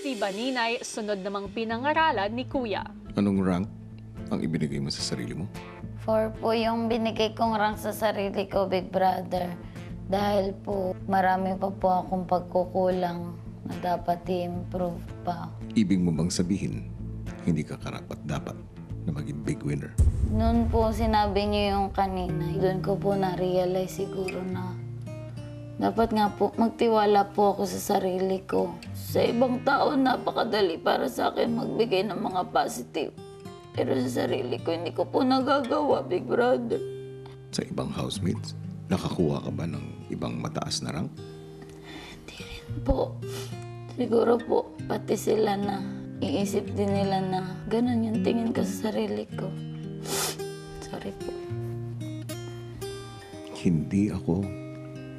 Si Baninay sunod namang pinangaralan ni Kuya. Anong rank ang ibinigay mo sa sarili mo? 4 po yung binigay kong rank sa sarili ko, Big Brother. Dahil po marami pa po akong pagkukulang na dapat i-improve pa. Ibig mo bang sabihin, hindi ka karapat-dapat na maging big winner? Noon po sinabi niyo yung kanina, doon ko po na-realize siguro na dapat nga po magtiwala po ako sa sarili ko. Sa ibang tao, napakadali para sa akin magbigay ng mga positive. Pero sa sarili ko, hindi ko po nagagawa, Big Brother. Sa ibang housemates, nakakuha ka ba ng ibang mataas na rank? Hindi rin po. Siguro po, pati sila na iisip din nila na ganun yung tingin ko sa sarili ko. Sorry po. Hindi ako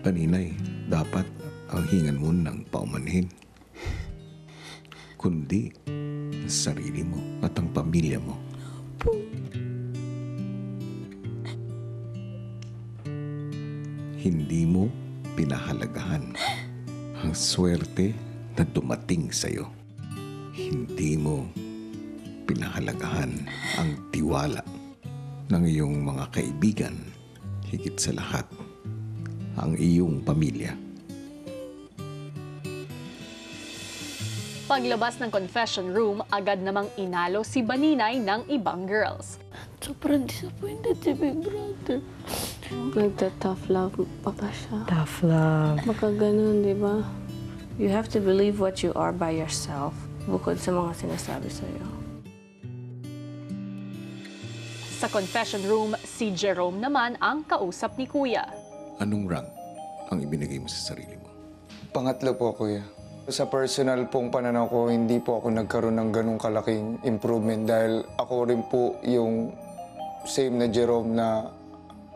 paninay. Dapat ang hingan mo ng paumanhin. Kundi ang sarili mo at ang pamilya mo. Hindi mo pinahalagahan ang swerte na dumating sa'yo. Hindi mo pinahalagahan ang tiwala ng iyong mga kaibigan, higit sa lahat, ang iyong pamilya. Paglabas ng confession room, agad namang inalo si Baninay ng ibang girls. Sobrang disappointed si Big Brother. Nagta-tough love pa siya. Tough love. Baka ganun, di ba? You have to believe what you are by yourself, bukod sa mga sinasabi sa'yo. Sa confession room, si Jerome naman ang kausap ni Kuya. Anong rank ang ibinigay mo sa sarili mo? Pangatlo po, Kuya. Sa personal pong pananaw ko, hindi po ako nagkaroon ng ganung kalaking improvement dahil ako rin po yung same na Jerome na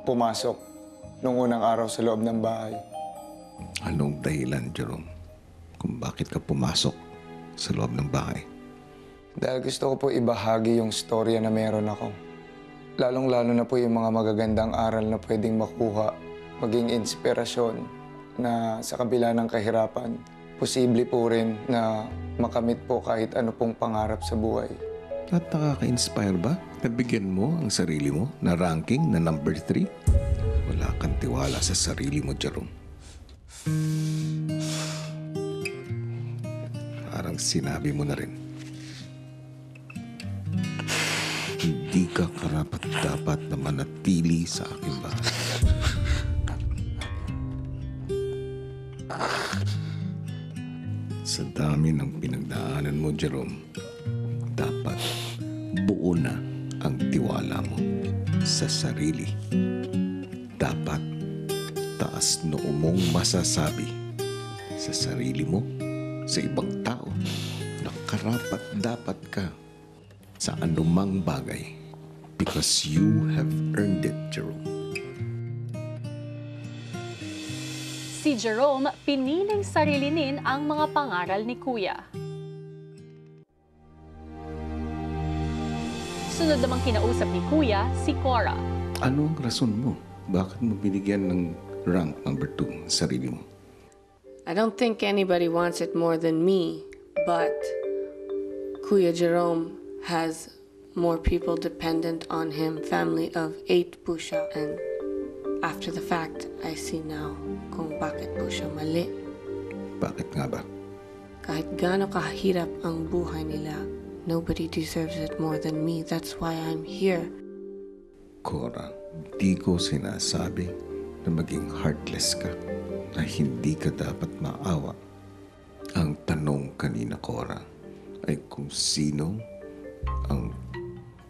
pumasok nung unang araw sa loob ng bahay. Anong dahilan, Jerome, kung bakit ka pumasok sa loob ng bahay? Dahil gusto ko po ibahagi yung storya na meron ako. Lalong-lalo na po yung mga magagandang aral na pwedeng makuha, maging inspirasyon na sa kabila ng kahirapan, posible po rin na makamit po kahit ano pong pangarap sa buhay. At nakaka-inspire ba? Nabigyan mo ang sarili mo na ranking na number 3? Wala kang tiwala sa sarili mo, Jerome. Parang sinabi mo na rin. Hindi ka karapat-dapat na manatili sa aking bahay. Sa dami ng pinagdaanan mo, Jerome, dapat buo na ang tiwala mo sa sarili. Dapat taas noo mong masasabi sa sarili mo, sa ibang tao, na karapat-dapat ka sa anumang bagay because you have earned it, Jerome. Si Jerome, piniling sarilinin ang mga pangaral ni Kuya. Sunod namang kinausap ni Kuya, si Cora. Ano ang rason mo? Bakit mo binigyan ng rank number 2 sarili mo? I don't think anybody wants it more than me, but Kuya Jerome has more people dependent on him, family of 8 po siya, and after the fact, I see now kung bakit po siya mali. Bakit nga ba? Kahit gaano kahirap ang buhay nila, nobody deserves it more than me. That's why I'm here. Cora, di ko sinasabi na maging heartless ka, na hindi ka dapat maawa. Ang tanong kanina, Cora, ay kung sino ang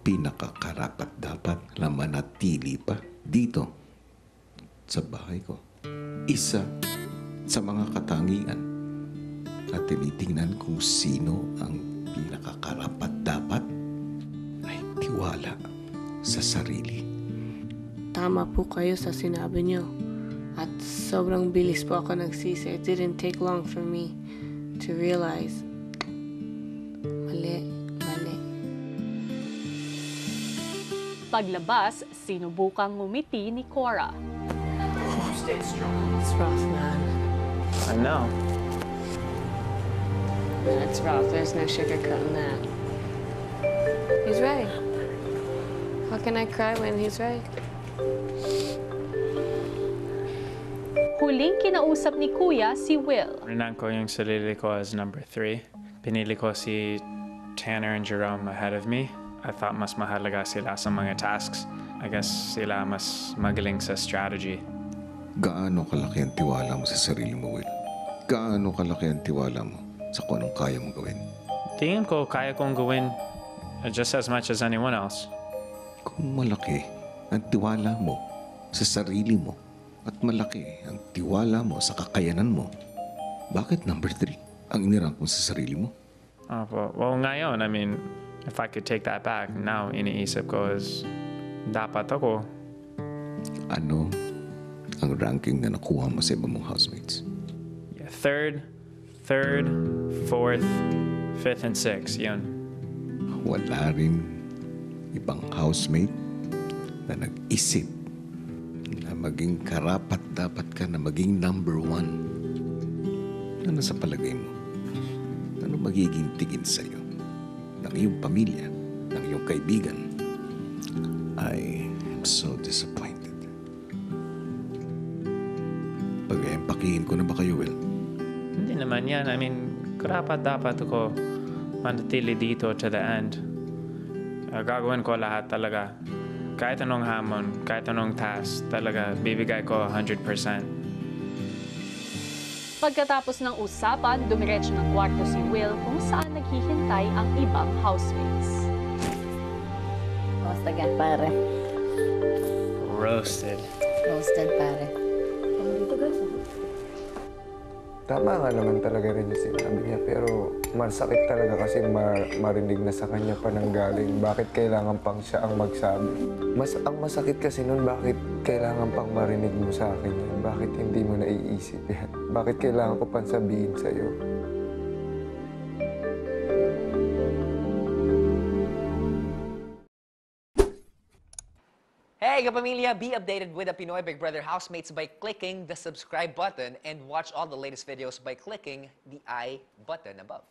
pinakakarapat-dapat na manatili pa dito sa bahay ko. Isa sa mga katangian at tinitingnan kung sino ang pinakakarapat-dapat ay tiwala sa sarili. Tama po kayo sa sinabi niyo. At sobrang bilis po ako nagsisi. It didn't take long for me to realize mali. Paglabas, sinubukang ngumiti ni Cora. It's rough, man. I know. That's rough. There's no sugarcoating that. He's right. How can I cry when he's right? Huling kinausap ni Kuya si Will. Rinan ko yung sarili ko as number 3. Pinili ko si Tanner and Jerome ahead of me. I thought mas mahalaga sila sa mga tasks. I guess sila mas magaling sa strategy. Gaano kalaki ang tiwala mo sa sarili mo, Will? Gaano kalaki ang tiwala mo sa kung anong kaya mong gawin? Tingin ko kaya kong gawin just as much as anyone else. Kung malaki ang tiwala mo sa sarili mo at malaki ang tiwala mo sa kakayanan mo, bakit number 3 ang inirank mo sa sarili mo? Well, ngayon, I mean, if I could take that back, now iniisip ko is dapat ako. Ano ang ranking na nakuha mo sa ibang mong housemates? Yeah, third, 4th, 5th, and 6th. Yun. Wala rin ibang housemate na nag-isip na maging karapat dapat ka na maging number 1. Ano sa palagay mo? Ano magiging tingin sa'yo ng iyong pamilya, ng iyong kaibigan? I am so disappointed. Pag-empakihin ko na ba kayo, Will? Hindi naman yan. I mean, karapat dapat ako manatili dito to the end. Gagawin ko lahat talaga. Kahit anong hamon, kahit anong task, talaga bibigay ko 100%. Pagkatapos ng usapan, dumiretso ng kwarto si Will kung saan naghihintay ang ibang housemates. Kamusta ka, pare? Roasted. Roasted, pare. Tama nga naman talaga rin yung sinabi niya, pero masakit talaga kasi marinig na sa kanya pa nang galing. Bakit kailangan pang siya ang magsabi? Ang masakit kasi nun, bakit kailangan pang marinig mo sa akin yan? Bakit hindi mo naiisip yan? Bakit kailangan ko pang sabihin sa'yo? Hey, kapamilya! Be updated with the Pinoy Big Brother housemates by clicking the subscribe button and watch all the latest videos by clicking the I button above.